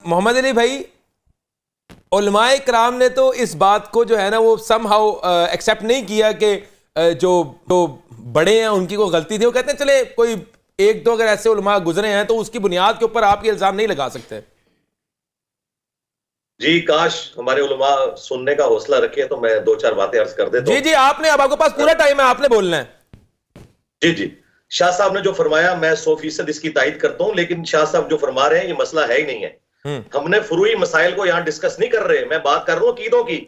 محمد علی بھائی علماء کرام نے تو اس بات کو جو ہے نا وہ سم ہاؤ ایکسیپٹ نہیں کیا کہ جو بڑے ہیں ان کی کوئی غلطی تھی. وہ کہتے ہیں چلے کوئی ایک دو اگر ایسے علماء گزرے ہیں تو اس کی بنیاد کے اوپر آپ یہ الزام نہیں لگا سکتے. جی کاش ہمارے علماء سننے کا حوصلہ رکھے تو میں دو چار باتیں عرض کر دیتا ہوں. جی آپ نے اب آپ کے پاس پورا ٹائم ہے, آپ نے بولنا ہے. جی شاہ صاحب نے جو فرمایا میں 100% اس کی تائید کرتا ہوں, لیکن شاہ صاحب جو فرما رہے ہیں یہ مسئلہ ہے ہی نہیں ہے. ہم نے فروعی مسائل کو یہاں ڈسکس نہیں کر رہے, میں بات کر رہا ہوں عقیدوں کی.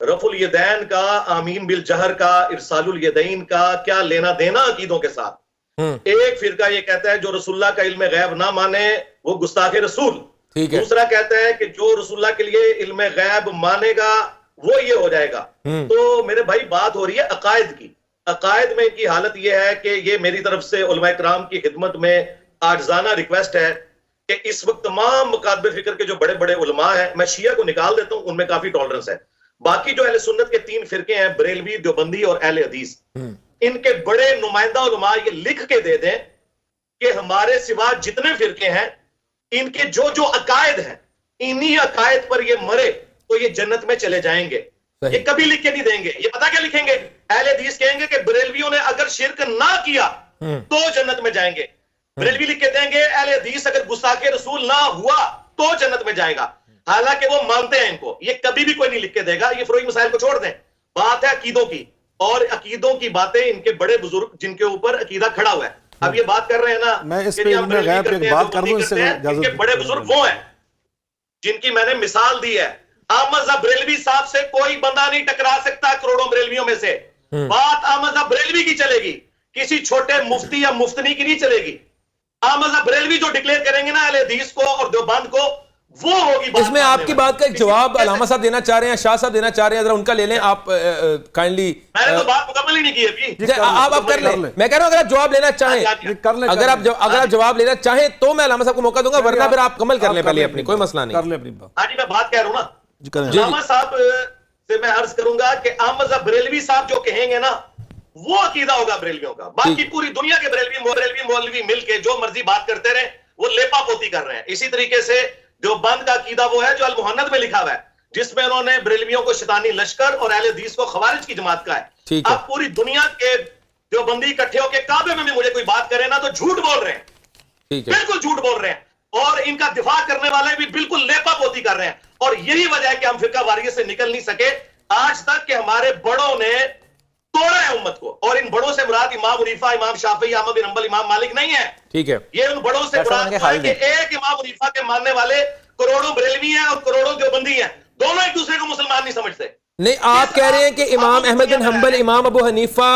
رفع الیدین کا, آمین بالجہر کا, ارسال الیدین کا کیا لینا دینا عقیدوں کے ساتھ. ایک فرقہ یہ کہتا ہے جو رسول اللہ کا علم غیب نہ مانے وہ گستاخ رسول. دوسرا کہتا ہے کہ جو رسول اللہ کے لیے علم غیب مانے گا وہ یہ ہو جائے گا. تو میرے بھائی بات ہو رہی ہے عقائد کی. عقائد میں کی حالت یہ ہے کہ یہ میری طرف سے علماء کرام کی خدمت میں عاجزانہ ریکویسٹ ہے کہ اس وقت تمام مکاتب فکر کے جو بڑے بڑے علماء ہیں, میں شیعہ کو نکال دیتا ہوں, ان میں کافی ٹالرنس ہے. باقی جو اہل سنت کے 3 فرقے ہیں, بریلوی, دیوبندی اور اہل حدیث, ان کے بڑے نمائندہ علماء یہ لکھ کے دے دیں کہ ہمارے سوا جتنے فرقے ہیں ان کے جو جو عقائد ہیں انہی عقائد پر یہ مرے تو یہ جنت میں چلے جائیں گے. یہ کبھی لکھ کے نہیں دیں گے. یہ پتا کیا لکھیں گے؟ اہل حدیث کہیں گے کہ بریلویوں نے اگر شرک نہ کیا تو جنت میں جائیں گے. بریلوی لکھ کے دیں گے اہل حدیث اگر گستاخ رسول نہ ہوا تو جنت میں جائے گا. حالانکہ وہ مانتے ہیں ان کو. یہ کبھی بھی کوئی نہیں لکھ کے دے گا. یہ فروعی مسائل کو چھوڑ دیں, بات ہے عقیدوں کی, اور عقیدوں کی باتیں ان کے بڑے بزرگ جن کے اوپر عقیدہ کھڑا ہوا ہے. اب یہ بات کر رہے ہیں نا, میں اس پہ علم غیب پہ بات کر دوں, اس سے ان کے بڑے بزرگ وہ ہیں جن کی میں نے مثال دی ہے. احمد بریلوی صاحب سے کوئی بندہ نہیں ٹکرا سکتا کروڑوں بریلویوں میں سے. بات احمد بریلوی کی چلے گی, کسی چھوٹے مفتی یا مفتنی کی نہیں چلے گی. احمد بریلوی جو ڈکلیئر کریں گے نا اہل حدیث کو اور دیوبند کو, وہ ہوگی بات. اس میں آپ کی بات کا ایک جواب علامہ صاحب دینا چاہ رہے ہیں, شاہ صاحب دینا چاہ رہے ہیں, ذرا ان کا لے لیں آپ کائنڈلی. میں نے تو بات مکمل ہی نہیں کی ابھی. آپ کر لیں. میں کہہ رہا ہوں اگر آپ جواب لینا چاہیں, اگر آپ جواب لینا چاہیں تو میں علامہ صاحب کو موقع دوں گا, ورنہ پھر آپ کمل کر لیں پہلے اپنی, کوئی مسئلہ نہیں. کر لیں اپنی بات. ہاں جی میں بات کہہ رہا ہوں نا. علامہ صاحب سے میں عرض کروں گا کہ احمد بریلوی صاحب جو کہیں گے نا وہ عقیدہ ہوگا بریلویوں کا. باقی پوری دنیا کے بریلوی مولوی مل کے جو مرضی بات کرتے رہے, وہ لیپا پوتی کر رہے ہیں. اسی طریقے سے دیوبند کا عقیدہ وہ ہے جو المحند میں لکھا ہوا ہے, جس میں انہوں نے بریلویوں کو شیطانی لشکر اور اہل حدیث کو خوارج کی جماعت کا ہے. اب پوری دنیا کے دیوبندی اکٹھے ہو کے کعبے میں بھی مجھے کوئی بات کرے نا تو جھوٹ بول رہے ہیں, بالکل جھوٹ بول رہے ہیں, اور ان کا دفاع کرنے والے بھی بالکل لیپا پوتی کر رہے ہیں. اور یہی وجہ ہے کہ ہم فرقہ واریت سے نکل نہیں سکے آج تک کہ ہمارے بڑوں نے توڑا ہے امت کو. اور ان بڑوں سے مراد امام حنیفہ, امام شافعی, احمد بن حنبل, امام مالک نہیں ہے. ٹھیک ہے, یہ ان بڑوں سے مراد ہے کہ ایک امام حنیفہ کے ماننے والے کروڑوں بریلوی ہیں اور کروڑوں دیوبندی ہیں, دونوں ایک دوسرے کو مسلمان نہیں سمجھتے. نہیں, آپ کہہ رہے ہیں کہ امام احمد بن حنبل, امام ابو حنیفہ,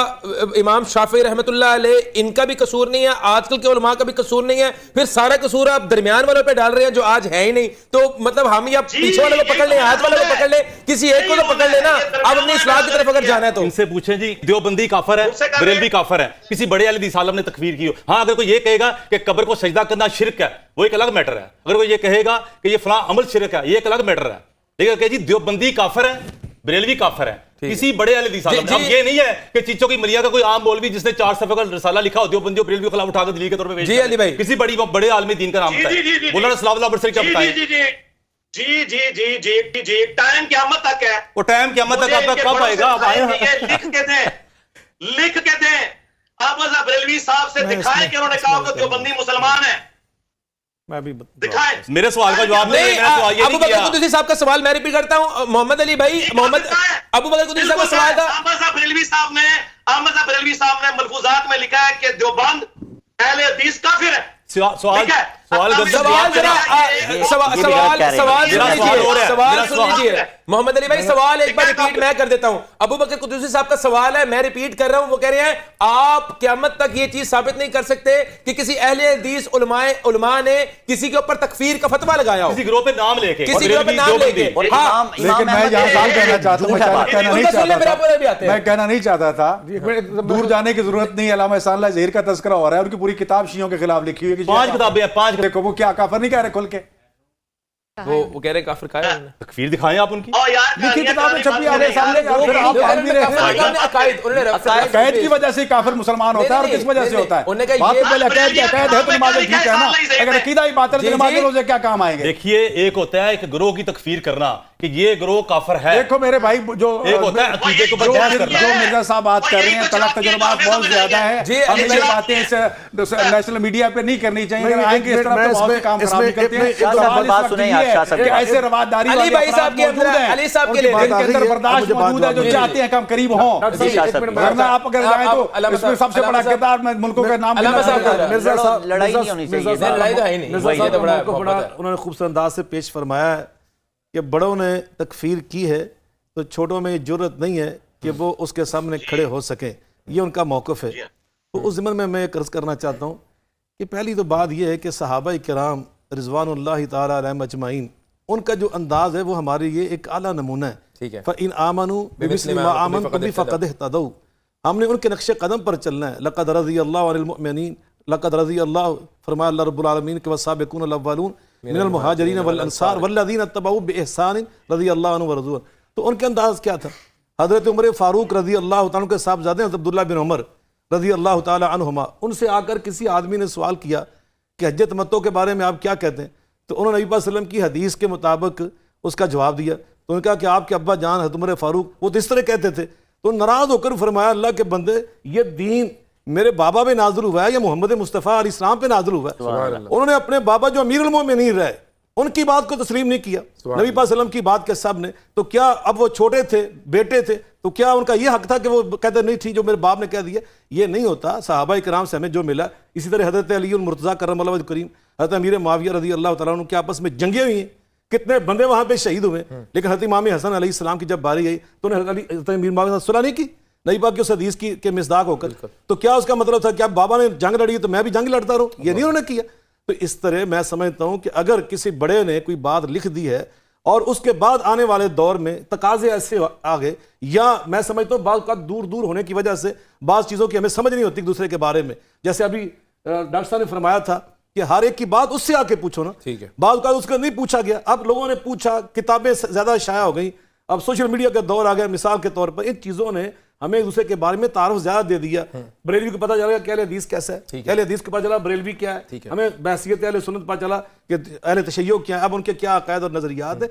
امام شافعی رحمۃ اللہ علیہ, ان کا بھی قصور نہیں ہے, آج کل کے علماء کا بھی قصور نہیں ہے, پھر سارا قصور آپ درمیان والوں پہ ڈال رہے ہیں جو آج ہے ہی نہیں. تو مطلب ہم یا پیچھے والے کو پکڑ لیں, آج والے کو پکڑ لیں, کسی ایک کو تو پکڑ لینا. اب اپنی اصلاح کی طرف اگر جانا ہے تو ان سے پوچھیں جی دیوبندی کافر ہے, بریلوی کافر ہے, کسی بڑے عالم عالم نے تکفیر کی ہو. ہاں اگر کوئی یہ کہے گا کہ قبر کو سجدہ کرنا شرک ہے, وہ ایک الگ میٹر ہے. اگر کوئی یہ کہے گا کہ یہ فلاں عمل شرک ہے, یہ ایک الگ میٹر ہے. لیکن کہ جی دیوبندی کافر ہے, بریلوی کافر ہے, کسی بڑے عالم حدیث عالم. اب یہ نہیں ہے کہ چیچو کی ملیا کا کوئی عام مولوی جس نے 4 صفحے کا رسالہ لکھا ہو دیوبندی اور بریلوی کے خلاف اٹھا کے دلیل کے طور پہ پیش کرے, کسی بڑے عالم دین کا نام بتائیں, مولانا صلاح اللہ علیہ وسلم کیا بتائیں. جی ٹائم قیامت تک ہے. وہ ٹائم قیامت تک آپ کا کب آئے گا؟ لکھ کے دیں احمد بریلوی صاحب سے دکھائیں کہ انہوں نے کہا کہ دیوبندی مسلمان ہیں. میرے سوال کا جواب نہیں. ابو بکر قدسی صاحب کا سوال میں ریپیٹ کرتا ہوں. محمد علی بھائی, محمد ابو بکر قدسی صاحب کا سوال تھا. احمد بریلوی صاحب نے ملفوظات میں لکھا ہے کہ دیوبند اہل حدیث کافر ہے. سوال محمد علی بھائی, سوال ایک بار ریپیٹ میں کر دیتا ہوں. ابو بکر قدسی صاحب کا سوال ہے, میں ریپیٹ کر رہا ہوں. وہ کہہ رہے ہیں آپ قیامت تک یہ چیز ثابت نہیں کر سکتے کہ کسی اہل حدیث علماء نے کسی کے اوپر تکفیر کا فتویٰ لگایا ہو, کسی گروہ پہ نام لے کے, کسی گروہ پہ نام لے کے. لیکن میں یہاں سال کہنا چاہتا ہوں, میں کہنا نہیں چاہتا تھا, دور جانے کی ضرورت نہیں. علامہ احسان اللہ ظہیر کا تذکرہ ہو رہا ہے, ان کی پوری کتاب شیعوں کے خلاف لکھی ہوئی ہے. 5 کتابیں ہیں, 5. دیکھو وہ کیا کافر نہیں کہہ رہے کھل کے. وہ کہہ رہے کافر کہا ہے انہوں نے. تکفیر دکھائیں آپ ان کی. لکھی کتابیں چھپی آپ کے سامنے, پھر آپ مان بھی رہے ہیں. عقائد کی وجہ سے کافر مسلمان ہوتا ہے, اور کس وجہ سے ہوتا ہے؟ بات تو پہلے عقائد کی عقائد ہے تو نمازیں ٹھیک ہے نا, اگر عقیدہ ہی باطل ہے تو نمازیں روزے کیا کام آئیں گے؟ دیکھیے ایک ہوتا ہے ایک گروہ کی تکفیر کرنا کہ یہ گروہ کافر ہے, دیکھو میرے بھائی, جو ایک ہوتا ہے عقیدے کو برداشت کرنا. جو مرزا صاحب بات کر رہے ہیں, طلب تجربات بہت زیادہ ہے, ہم یہ باتیں نیشنل میڈیا پہ نہیں کرنی چاہیے. اگر آئیں گے اس طرح تو بہت سے کام خراب کرتے ہیں. ایسے رواداری علی بھائی صاحب کے اندر, علی صاحب کے لیے جن کے اندر برداشت موجود ہے, جو چاہتے ہیں کہ ہم قریب ہوں. ورنہ آپ اگر جائیں تو اس میں سب سے بڑا کردار میں ملکوں کا نام مرزا صاحب لڑائی نہیں ہونی چاہیے. انہوں نے خوبصورت انداز سے پیش فرمایا ہے کہ بڑوں نے تکفیر کی ہے تو چھوٹوں میں یہ جرت نہیں ہے کہ وہ اس کے سامنے کھڑے ہو سکیں, یہ ان کا موقف ہے. تو اس ضمن میں ایک عرض کرنا چاہتا ہوں کہ پہلی تو بات یہ ہے کہ صحابہ کرام رضوان اللہ تعالی علیہم اجمعین, ان کا جو انداز ہے وہ ہمارے لیے ایک اعلیٰ نمونہ ہے. فَإِنْ آمَنُوا بِمِثْلِ مَا آمَنْتُمْ بِهِ فَقَدِ اهْتَدَوْا. ہم نے ان کے نقش قدم پر چلنا ہے. لَقَدْ رَضِيَ اللَّهُ عَنِ الْمُؤْمِنِينَ, لَقَدْ رَضِيَ اللَّهُ فرمایا اللہ رب العالمین کے وَالسَّابِقُونَ الْأَوَّلُونَ مِنَ الْمُهَاجِرِينَ وَالْأَنصَارِ وَالَّذِينَ اتَّبَعُوهُم بِإِحْسَانٍ رضی اللہ عنہ ورضوا. تو ان کا انداز کیا تھا؟ حضرت عمر فاروق رضی اللہ تعالیٰ کے صاحبزادے حضرت عبداللہ بن عمر رضی اللہ تعالیٰ عنہما, ان سے آ کر کسی آدمی نے سوال کیا کہ حج تمتع کے بارے میں آپ کیا کہتے ہیں؟ تو انہوں نے نبی صلی اللہ علیہ وسلم کی حدیث کے مطابق اس کا جواب دیا. تو انہوں نے کہا کہ آپ کے ابا جان حضرت عمر فاروق وہ تو اس طرح کہتے تھے. تو ناراض ہو کر فرمایا اللہ کے بندے, یہ دین میرے بابا پہ نازل ہوا ہے یا محمد مصطفیٰ علیہ السلام پہ نازل ہوا ہے؟ انہوں نے اپنے بابا جو امیر المومنین رہے ان کی بات کو تسلیم نہیں کیا, نبی صلی اللہ علیہ وسلم کی بات کے سب نے. تو کیا اب وہ چھوٹے تھے, بیٹے تھے, تو کیا ان کا یہ حق تھا کہ وہ کہتے نہیں تھی جو میرے باپ نے کہہ دیا؟ یہ نہیں ہوتا. صحابہ کرام سے ہمیں جو ملا, اسی طرح حضرت علی المرتضیٰ کرم اللہ وجہ کریم, حضرت امیر معاویہ رضی اللہ تعالیٰ عنہ کے آپس میں جنگیں ہوئی ہیں, کتنے بندے وہاں پہ شہید ہوئے, لیکن حضرت امام حسن علیہ السلام کی جب باری آئی تو انہوں نے حضرت امیر معاویہ سے صلح نہیں کی نبی پاک کی اس حدیث کے مصداق ہو کر. تو کیا اس کا مطلب تھا کہ اب بابا نے جنگ لڑی ہے تو میں بھی جنگ لڑتا رہوں؟ یہ نہیں انہوں نے کیا. تو اس طرح میں سمجھتا ہوں کہ اگر کسی بڑے نے کوئی بات لکھ دی ہے اور اس کے بعد آنے والے دور میں تقاضے ایسے آگے, یا میں سمجھتا ہوں بعض کا دور ہونے کی وجہ سے بعض چیزوں کی ہمیں سمجھ نہیں ہوتی ایک دوسرے کے بارے میں, جیسے ابھی ڈاکٹر صاحب نے فرمایا تھا کہ ہر ایک کی بات اس سے آ کے پوچھو نا. بعض کا اس کا نہیں پوچھا گیا, اب لوگوں نے پوچھا, کتابیں زیادہ شائع ہو گئیں, اب سوشل میڈیا کا دور آ گیا. مثال کے طور پر ان چیزوں نے ہمیں ایک دوسرے کے بارے میں تعارف زیادہ دے دیا. بریلوی کو پتہ چلا کہ اہل حدیث کیسا ہے, اہل حدیث کو پتہ چلا بریلوی کیا ہے, ہمیں بحثیت اہل سنت پتہ چلا کہ اہل تشیع کیا ہے, اب ان کے کیا عقائد اور نظریات ہیں.